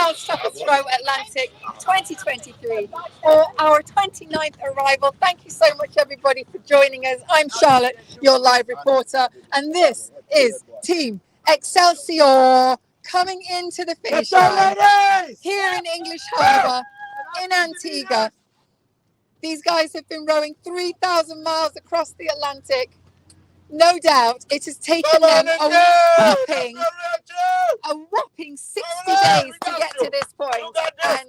World's Toughest Row Atlantic 2023, or our 29th arrival. Thank you so much, everybody, for joining us. I'm Charlotte, your live reporter, and this is Team Excelsior coming into the finish line here in English Harbour in Antigua. These guys have been rowing 3,000 miles across the Atlantic. No doubt it has taken them a whopping 60 days to get to this point, and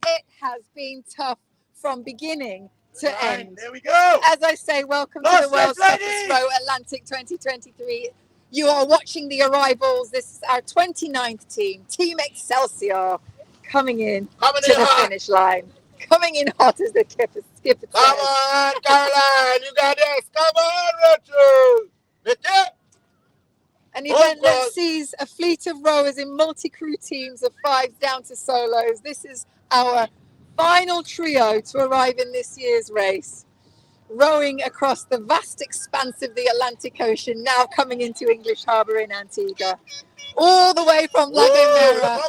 it has been tough from beginning to end. Here we go. As I say, welcome to the World's Toughest Row Atlantic 2023. You are watching the arrivals. This is our 29th team, Team Excelsior, coming in to the finish line. Coming in hot, as the skipper says. Come on, Caroline, you got this. Come on, Richard. An event that sees a fleet of rowers in multi-crew teams of fives down to solos. This is our final trio to arrive in this year's race, rowing across the vast expanse of the Atlantic Ocean, now coming into English Harbour in Antigua, all the way from La Gomera,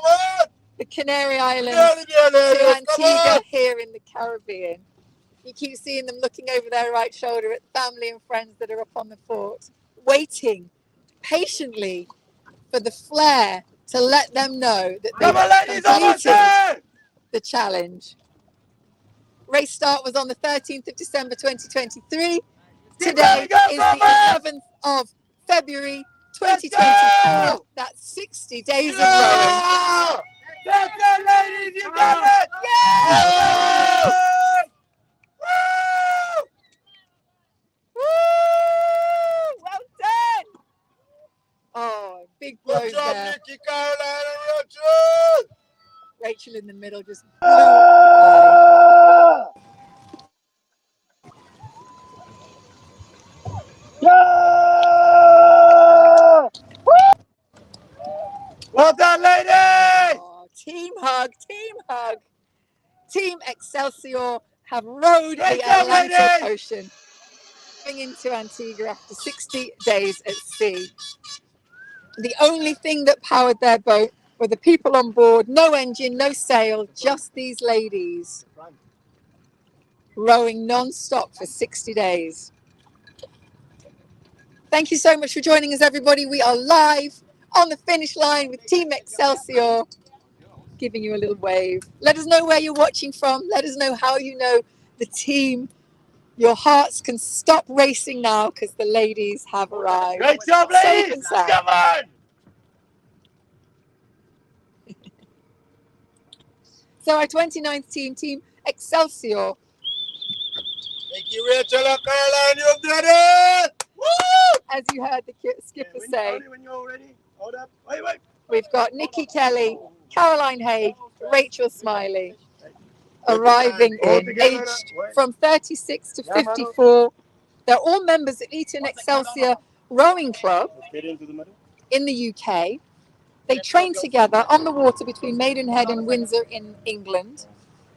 the Canary Islands, to Antigua here in the Caribbean. You keep seeing them looking over their right shoulder at family and friends that are up on the fort, waiting patiently for the flare to let them know that they have completed the challenge. Race start was on the 13th of December 2023. Today is the 11th of February 2024. That's 60 days of rowing. Let's go, ladies! You got it! Yeah! Woo! Well done! Oh, big blows Good job, there. Nikki, Caroline, and Richard! Rachel in the middle just Well done, ladies! Oh, team hug, team hug. Team Excelsior have rowed the Atlantic Ocean going into Antigua after 60 days at sea. The only thing that powered their boat were the people on board, no engine, no sail, just these ladies rowing non-stop for 60 days. Thank you so much for joining us, everybody. We are live on the finish line with Team Excelsior, giving you a little wave. Let us know where you're watching from. Let us know how you know the team. Your hearts can stop racing now because the ladies have arrived. Great job, ladies! Come on! So our 29th team, Team Excelsior. Thank you, Rachel and Caroline. You've done it! Woo! As you heard the skipper say, When you're ready, hold up. Wait. we've got Nikki Kelly, Caroline Haig, Rachel Smiley arriving in, aged from 36 to 54. They're all members of Eton Excelsior Rowing Club in the UK. They train together on the water between Maidenhead and Windsor in England.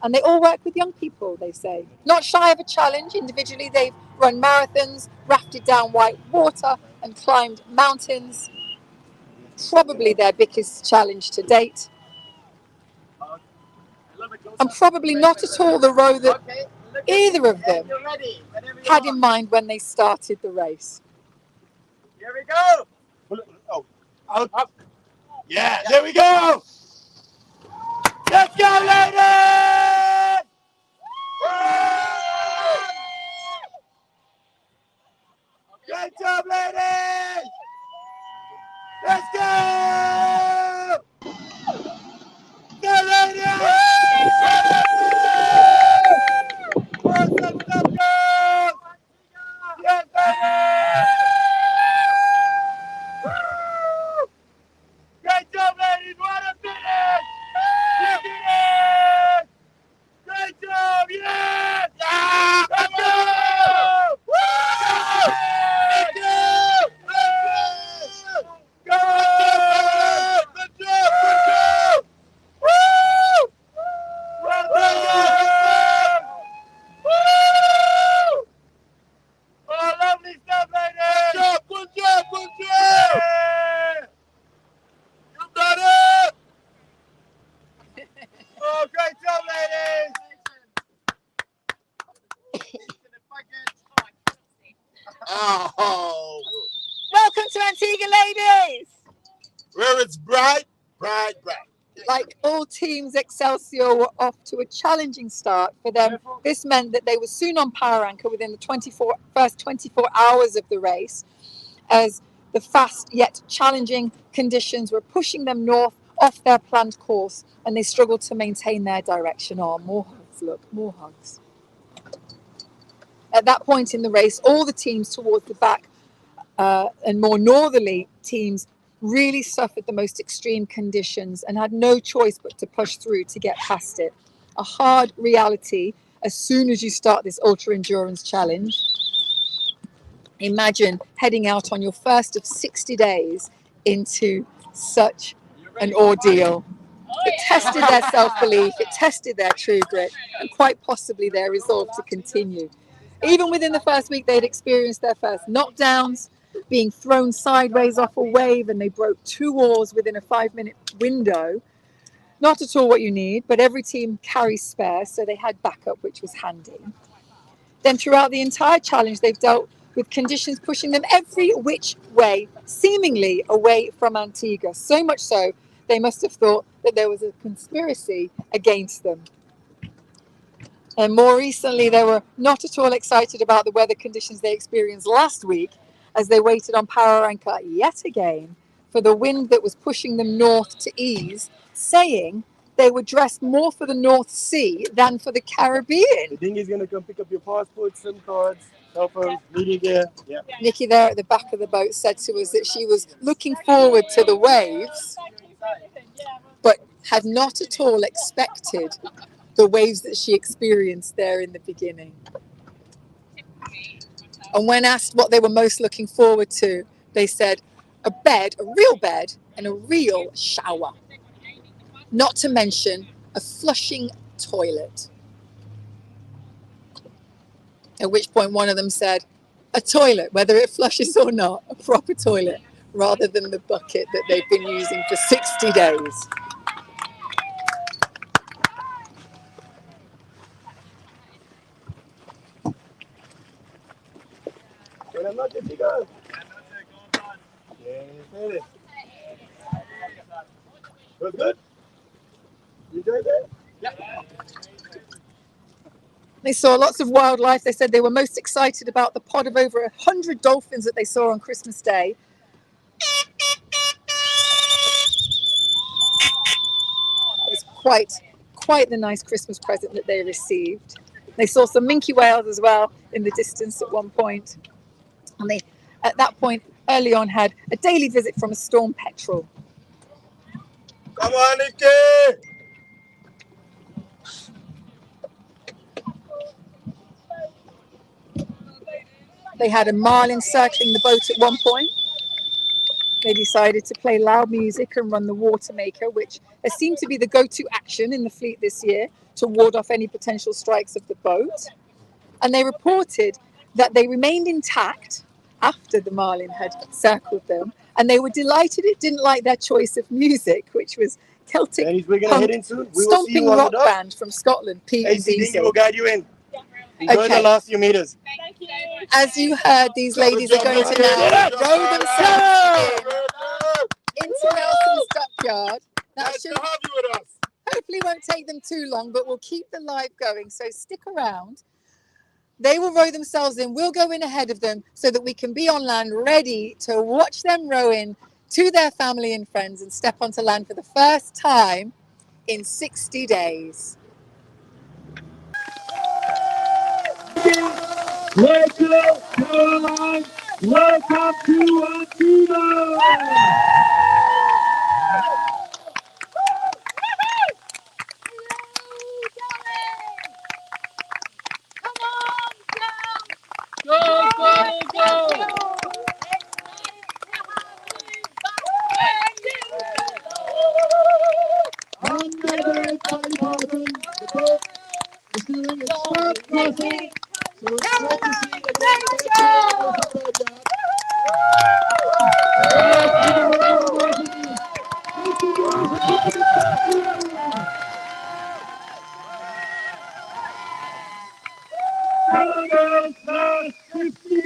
And they all work with young people, they say. Not shy of a challenge. Individually, they've run marathons, rafted down white water, and climbed mountains. Probably their biggest challenge to date. And probably not at all the row that either of them had in mind when they started the race. Here we go! Oh, out. Yeah, there we go! Let's go, ladies! Great job, ladies! Let's go! Go, ladies! Awesome stuff, girls! Yes, ladies! Great job, ladies! What a finish! You did it! teams, Excelsior, were off to a challenging start. For them, this meant that they were soon on power anchor within the first 24 hours of the race, as the fast yet challenging conditions were pushing them north off their planned course, and they struggled to maintain their direction. Oh, more hugs, look, more hugs. At that point in the race, all the teams towards the back and more northerly teams really suffered the most extreme conditions and had no choice but to push through to get past it. A hard reality as soon as you start this ultra endurance challenge. Imagine heading out on your first of 60 days into such an ordeal. It tested their self-belief, it tested their true grit, and quite possibly their resolve to continue. Even within the first week, they'd experienced their first knockdowns, being thrown sideways off a wave, and they broke 2 oars within a 5-minute window. Not at all what you need, but every team carries spares, so they had backup, which was handy. Then throughout the entire challenge, they've dealt with conditions pushing them every which way, seemingly away from Antigua. So much so, they must have thought that there was a conspiracy against them. And more recently, they were not at all excited about the weather conditions they experienced last week as they waited on power anchor yet again for the wind that was pushing them north to ease, saying they were dressed more for the North Sea than for the Caribbean. The dinghy's going to come pick up your passport, SIM cards, cell phones, media gear. Yeah. Nikki there at the back of the boat said to us that she was looking forward to the waves, but had not at all expected the waves that she experienced there in the beginning. And when asked what they were most looking forward to, they said a bed, a real bed, and a real shower. Not to mention a flushing toilet. At which point one of them said, a toilet, whether it flushes or not, a proper toilet, rather than the bucket that they've been using for 60 days. Buenas noches, chicos. Was good? You enjoyed it? Yeah. They saw lots of wildlife. They said they were most excited about the pod of over 100 dolphins that they saw on Christmas Day. It was quite the nice Christmas present that they received. They saw some minke whales as well in the distance at one point. And they, at that point, early on, had a daily visit from a storm petrel. Come on, Nikki! They had a marlin circling the boat at one point. They decided to play loud music and run the water maker, which has seemed to be the go-to action in the fleet this year to ward off any potential strikes of the boat. And they reported that they remained intact after the marlin had circled them, and they were delighted it didn't like their choice of music, which was Celtic punk stomping rock band from Scotland, Pete and Diesel. Will guide you in. Enjoy the last few meters. Thank you. As you heard, these ladies are going to now row themselves into Nelson's Dockyard. That should hopefully won't take them too long, but we'll keep the live going, so stick around. They will row themselves in. We'll go in ahead of them so that we can be on land ready to watch them row in to their family and friends and step onto land for the first time in 60 days. Welcome to Antigua! Go, go, go! Another party party. The boat is doing its first crossing. So it's great to see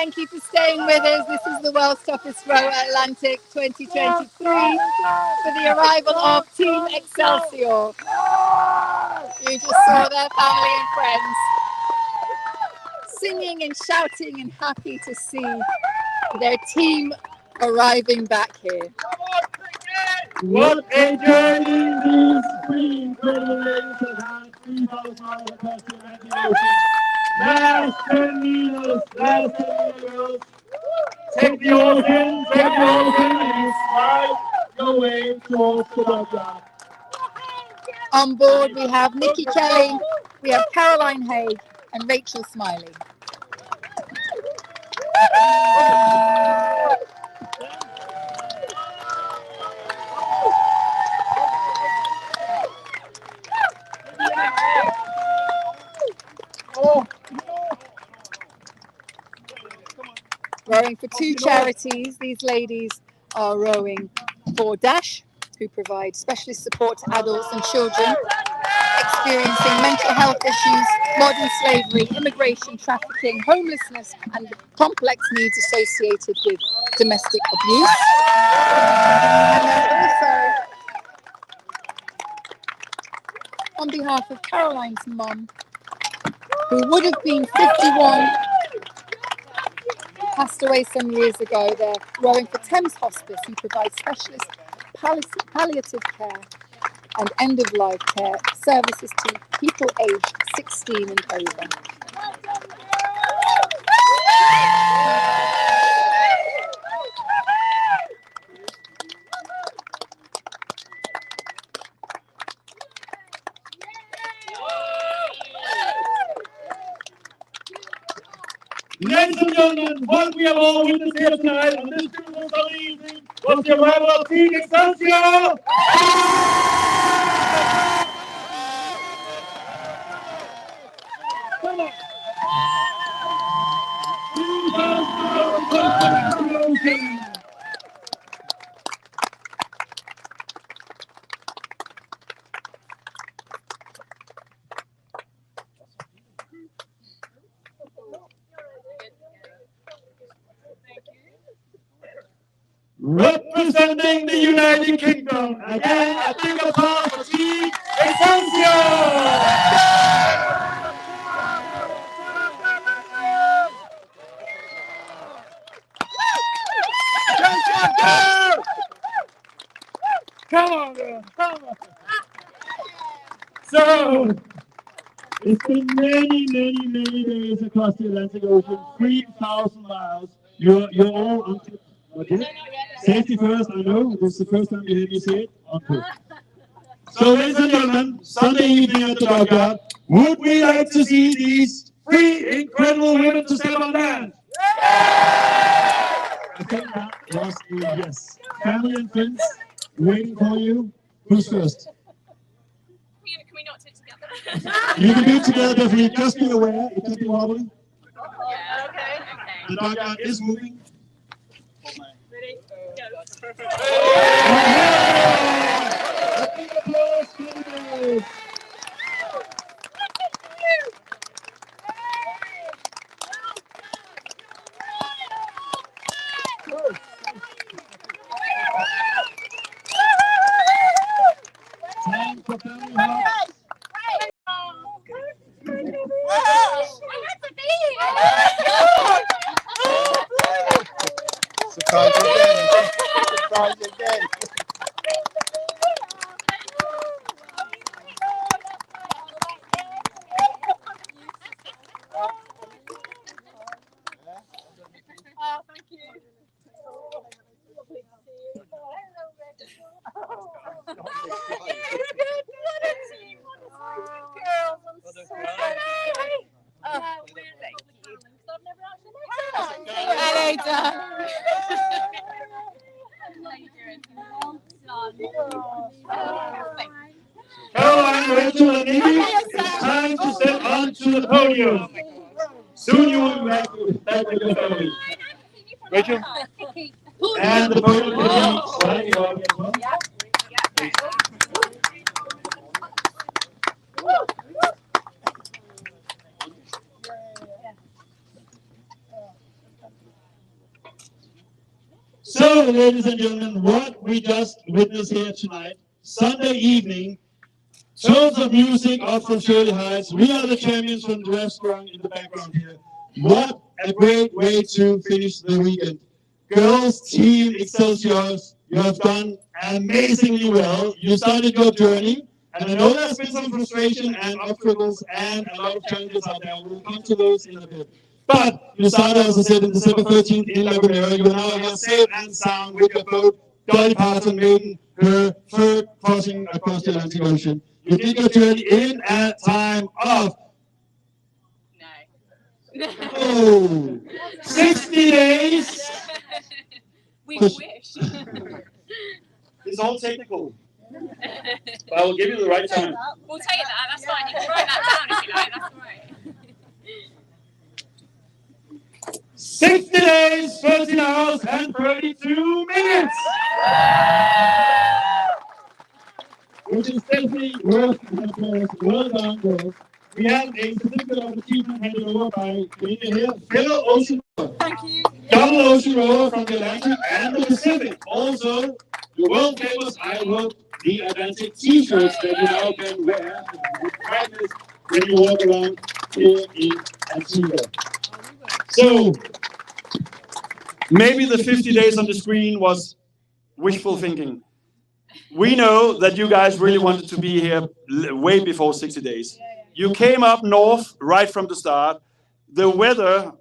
Thank you for staying with us. This is the World's Toughest Row Atlantic 2023 for the arrival of Team Excelsior. You just saw their family and friends singing and shouting and happy to see their team arriving back here. What a journey these three incredible ladies have had 3,000 miles across the Atlantic Ocean. Last 10 meters, girls. Take the ocean, and slide your way towards the dockyard. On board we have Nikki Kelly, we have Caroline Haig and Rachel Smiley. Rowing for two charities, these ladies are rowing for DASH, who provide specialist support to adults and children experiencing mental health issues, modern slavery, immigration, trafficking, homelessness, and the complex needs associated with domestic abuse. And then also, on behalf of Caroline's mum, who would have been 51, passed away some years ago, they're rowing for Thames Hospice, who provides specialist palliative care and end-of-life care services to people aged 16 and over. Ladies and gentlemen, what we have all witnessed here tonight on this beautiful Sunday evening was the arrival of Team Excelsior! Come on! Representing the United Kingdom, again a big applause for Team Excelsior! Come on, girl. Come on. So, it's been many days across the Atlantic Ocean, 3,000 miles. You're all on to okay? Safety first, I know. This is the first time you hear me say it. On to. So, ladies and gentlemen, Sunday evening at the dockyard, would we like to see these three incredible women to step on land? I think that was a yes. Family and friends waiting for you. Who's first? Can we not do it together? You can do it together, definitely. Just be aware, it can be wobbly. Yeah, okay. The dockyard is moving. Ready? Go. Time for family hugs. Surprise again. Surprise again. Oh, thank you. Hello, darling. Caroline, Rachel, and Nikki, it's time to step onto the podium. Soon you will be back with your family. Rachel? And the podium will be slightly off as well. So, ladies and gentlemen, what we just witnessed here tonight, Sunday evening, tons of music up from Shirley Heights. We are the champions from the restaurant in the background here. What a great way to finish the weekend. Girls, team Excelsioar, you have done amazingly well. You started your journey, and I know there's been some frustration and obstacles and a lot of challenges out there. We'll come to those in a bit. But you started, as I said, in December 13th in Laguna. You are now here safe and sound with your boat. Dolly Parton made her third crossing across the Atlantic Ocean. You did your journey in a time of 60 days. We wish. It's all technical. But I will give you the right time. We'll take that. That's fine. You can write that down if you like. That's all right. 60 days, 13 hours, and 32 minutes. Which is definitely worth an applause. Well done, girls. We have a certificate of achievement handed over by being here, fellow ocean rower. Thank you. Double ocean rower from the Atlantic and the Pacific. Also, the world famous I Wrote the Atlantic t-shirts that you now can wear with brightness when you walk around here in Antigua. So, maybe the 50 days on the screen was wishful thinking. We know that you guys really wanted to be here way before 60 days. You came up north right from the start. The weather,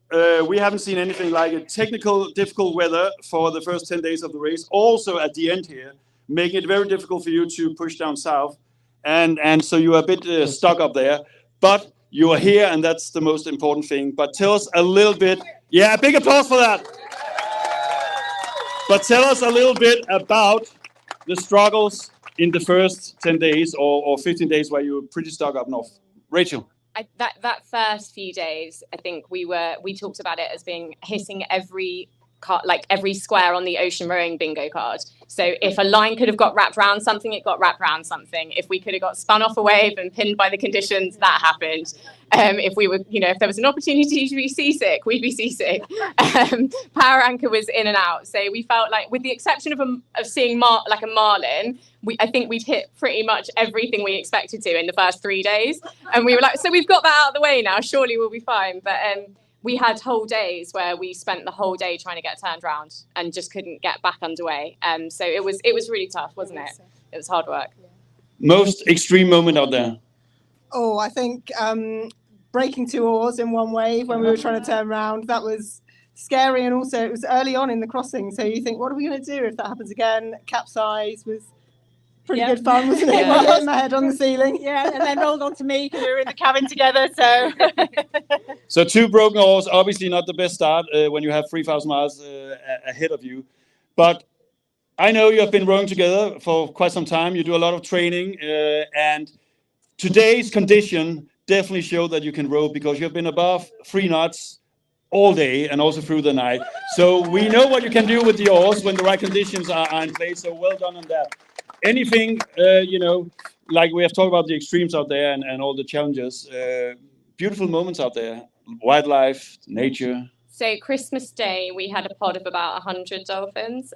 we haven't seen anything like it. Technical, difficult weather for the first 10 days of the race. Also at the end here, making it very difficult for you to push down south. And so you are a bit stuck up there. But you are here, and that's the most important thing. But tell us a little bit. Yeah, big applause for that. But tell us a little bit about the struggles in the first 10 days or 15 days where you were pretty stuck up north. Rachel. That first few days, I think we talked about it as being hitting every square on the ocean rowing bingo card. So if a line could have got wrapped around something, it got wrapped around something. If we could have got spun off a wave and pinned by the conditions, that happened. If we were, if there was an opportunity to be seasick, we'd be seasick. Power anchor was in and out. So we felt like, with the exception of seeing like a marlin, I think we'd hit pretty much everything we expected to in the first 3 days. And we were like, so we've got that out of the way now, surely we'll be fine. But we had whole days where we spent the whole day trying to get turned around and just couldn't get back underway. So it was really tough, wasn't it? It was hard work. Most extreme moment out there? Oh, I think breaking 2 oars in one wave when we were trying to turn around, that was scary. And also it was early on in the crossing. So you think, what are we going to do if that happens again? Capsize was pretty good fun, wasn't it? Yeah. Hitting my head on the ceiling. Yeah, and then rolled onto me because we were in the cabin together. So, So 2 broken oars, obviously not the best start when you have 3,000 miles ahead of you. But I know you have been rowing together for quite some time. You do a lot of training, and today's condition definitely showed that you can row because you have been above 3 knots all day and also through the night. So we know what you can do with the oars when the right conditions are in place. So well done on that. Anything, like we have talked about the extremes out there and all the challenges, beautiful moments out there, wildlife, nature. So Christmas Day, we had a pod of about 100 dolphins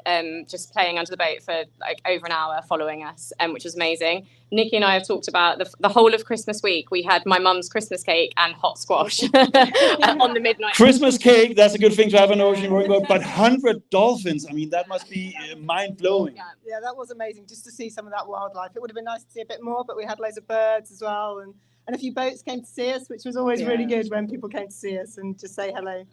just playing under the boat for like over an hour following us, which was amazing. Nikki and I have talked about the whole of Christmas week. We had my mum's Christmas cake and hot squash on the midnight. Christmas cake, that's a good thing to have an ocean rowing boat, but 100 dolphins, I mean, that must be mind-blowing. Yeah, that was amazing just to see some of that wildlife. It would have been nice to see a bit more, but we had loads of birds as well. And a few boats came to see us, which was always really good when people came to see us and just say hello.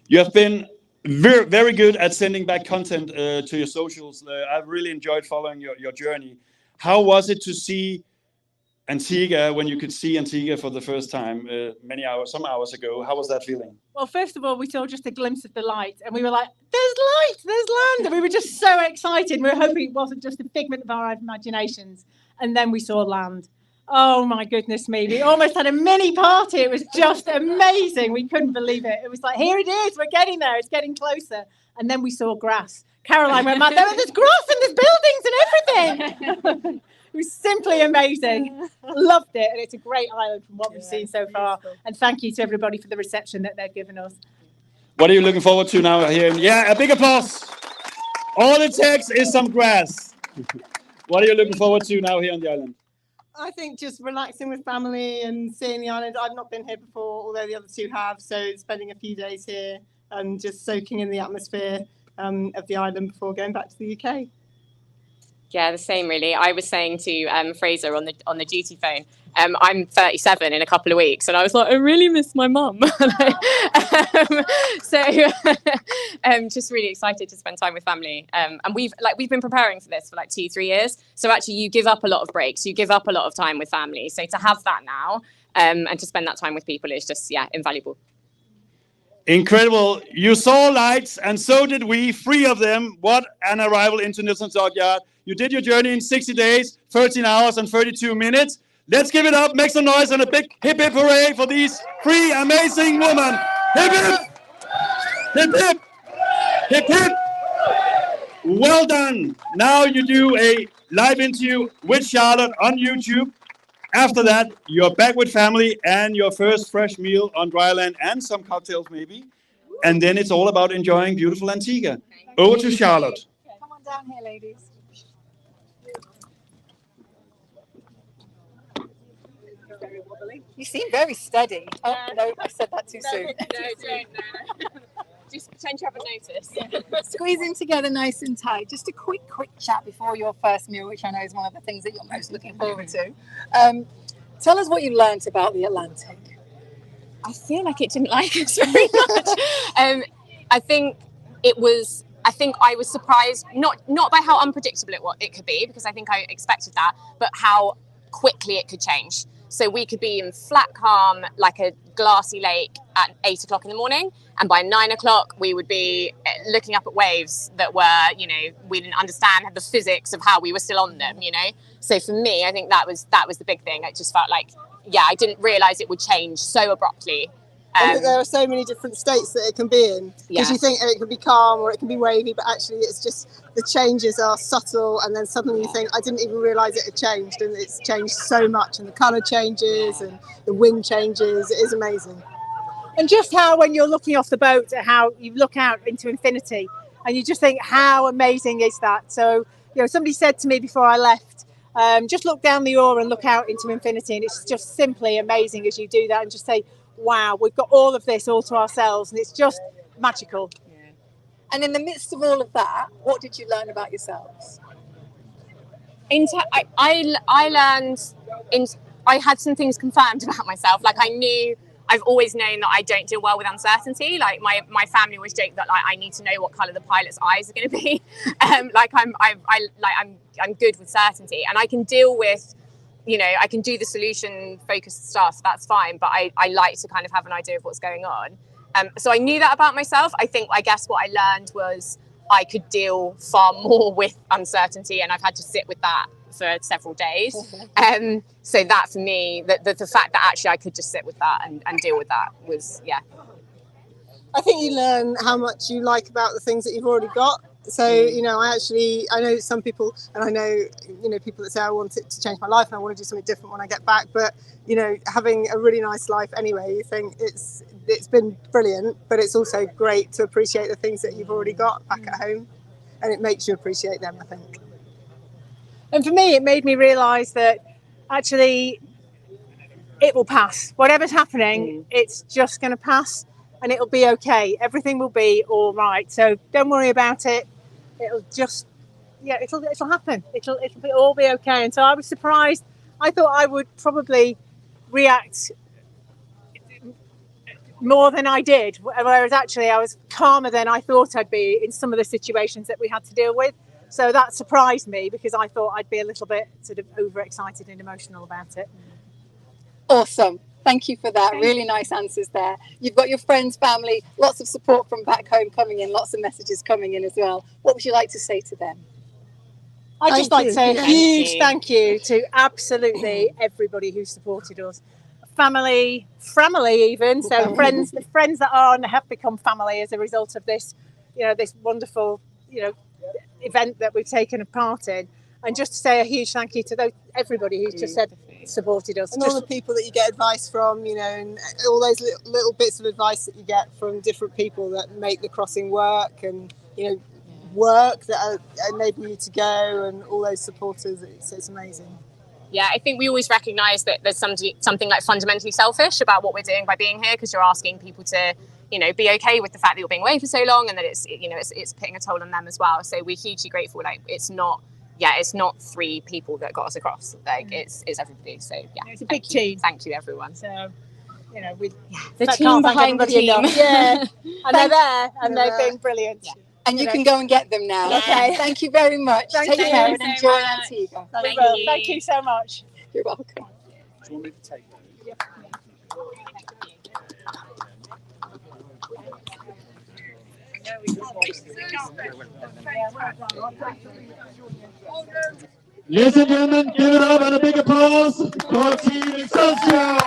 You have been very, very good at sending back content to your socials. I've really enjoyed following your journey. How was it to see Antigua when you could see Antigua for the first time some hours ago? How was that feeling? well, first of all, we saw just a glimpse of the light, and we were like, "There's light, there's land," and we were just so excited. We were hoping it wasn't just a figment of our imaginations, and then we saw land. Oh my goodness me, we almost had a mini party. It was just amazing. We couldn't believe it. It was like, here it is, we're getting there, it's getting closer. And then we saw grass. Caroline went mad, there's grass and there's buildings and everything. It was simply amazing. Loved it, and it's a great island from what we've seen so far. And thank you to everybody for the reception that they've given us. What are you looking forward to now here? Yeah, a big applause. All it takes is some grass. What are you looking forward to now here on the island? I think just relaxing with family and seeing the island. I've not been here before, although the other two have. So spending a few days here and just soaking in the atmosphere of the island before going back to the UK. Yeah, the same really. I was saying to Fraser on the duty phone, I'm 37 in a couple of weeks, and I was like, I really miss my mum. So just really excited to spend time with family. And we've been preparing for this for like 2-3 years. So actually, you give up a lot of breaks, you give up a lot of time with family. So to have that now and to spend that time with people is just invaluable. Incredible. You saw lights, and so did we, 3 of them. What an arrival into Nilsson Dockyard. You did your journey in 60 days, 13 hours and 32 minutes. Let's give it up, make some noise, and a big hip hip hooray for these 3 amazing women. Hip hip! Hip hip! Hip hip! Well done. Now you do a live interview with Charlotte on YouTube. After that, you're back with family and your first fresh meal on dry land and some cocktails maybe. And then it's all about enjoying beautiful Antigua. Over to Charlotte. Come on down here, ladies. You seem very steady. Oh, no, I said that too soon. No. Just pretend you haven't noticed. Squeezing together nice and tight. Just a quick chat before your first meal, which I know is one of the things that you're most looking forward to. Tell us what you learnt about the Atlantic. I feel like it didn't like us very much. I think I was surprised, not by how unpredictable it could be, because I think I expected that, but how quickly it could change. So we could be in flat calm, like a glassy lake at 8 o'clock in the morning. And by 9 o'clock, we would be looking up at waves that were, we didn't understand the physics of how we were still on them, So for me, I think that was the big thing. It just felt like, I didn't realize it would change so abruptly. I think there are so many different states that it can be in, because you think it can be calm or it can be wavy, but actually it's just the changes are subtle, and then suddenly you think, I didn't even realise it had changed, and it's changed so much, and the colour changes and the wind changes. It is amazing. And just how when you're looking off the boat, how you look out into infinity, and you just think, how amazing is that? So, somebody said to me before I left, just look down the oar and look out into infinity, and it's just simply amazing as you do that, and just say, wow, we've got all of this all to ourselves, and it's just magical. Yeah. And in the midst of all of that, what did you learn about yourselves? I learned, I had some things confirmed about myself. Like I've always known that I don't deal well with uncertainty. Like my family always joke that I need to know what colour the pilot's eyes are going to be. I'm good with certainty, and I can deal with. I can do the solution-focused stuff, that's fine, but I like to kind of have an idea of what's going on. So I knew that about myself. I guess what I learned was I could deal far more with uncertainty, and I've had to sit with that for several days. So that for me, the fact that actually I could just sit with that and deal with that was, I think you learn how much you like about the things that you've already got. So, I know some people, and I know, people that say I want it to change my life and I want to do something different when I get back. But, having a really nice life anyway, you think it's been brilliant, but it's also great to appreciate the things that you've already got back at home. And it makes you appreciate them, I think. And for me, it made me realise that actually it will pass. Whatever's happening, it's just going to pass, and it'll be okay. Everything will be all right. So don't worry about it. It'll just, it'll happen. It'll all be okay. And so I was surprised. I thought I would probably react more than I did, whereas actually I was calmer than I thought I'd be in some of the situations that we had to deal with. So that surprised me, because I thought I'd be a little bit sort of overexcited and emotional about it. Awesome. Thank you for that. Really nice answers there. You've got your friends, family, lots of support from back home coming in, lots of messages coming in as well. What would you like to say to them? I'd just like to say a huge thank you to absolutely everybody who supported us. Family even. So friends that are and have become family as a result of this, this wonderful, event that we've taken a part in. And just to say a huge thank you to everybody who's just supported us. And all the people that you get advice from, and all those little bits of advice that you get from different people that make the crossing work, and, work that enable you to go, and all those supporters. It's amazing. Yeah, I think we always recognise that there's something like fundamentally selfish about what we're doing by being here, because you're asking people to, you know, be okay with the fact that you're being away for so long, and that it's, you know, it's putting a toll on them as well. So we're hugely grateful. Like, it's not 3 people that got us across. Like, it's everybody. So yeah, It's a big team. Thank you, everyone. So, you know, the team behind the team. Yeah, and they're there, and They're they've been brilliant. Yeah. And you can go and get them now. Okay. Thank you very much. Thank Take you. care and so enjoy much. Antigua. We will. Thank you so much. You're welcome. Do you want me to take those? Ladies and gentlemen, give it up and a big applause for Team Excelsior!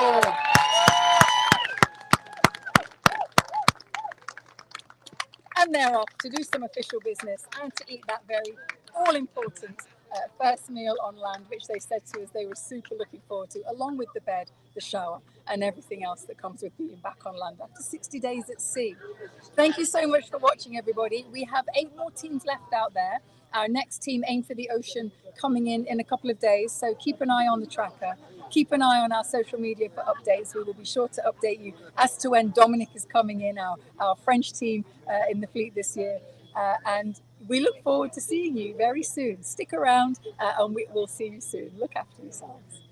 And they're off to do some official business and to eat that very all-important first meal on land, which they said to us they were super looking forward to, along with the bed, the shower, and everything else that comes with being back on land after 60 days at sea. Thank you so much for watching, everybody. We have 8 more teams left out there. Our next team, Aim for the Ocean, coming in a couple of days. So keep an eye on the tracker. Keep an eye on our social media for updates. We will be sure to update you as to when Dominic is coming in, our French team in the fleet this year. And we look forward to seeing you very soon. Stick around and we'll see you soon. Look after yourselves.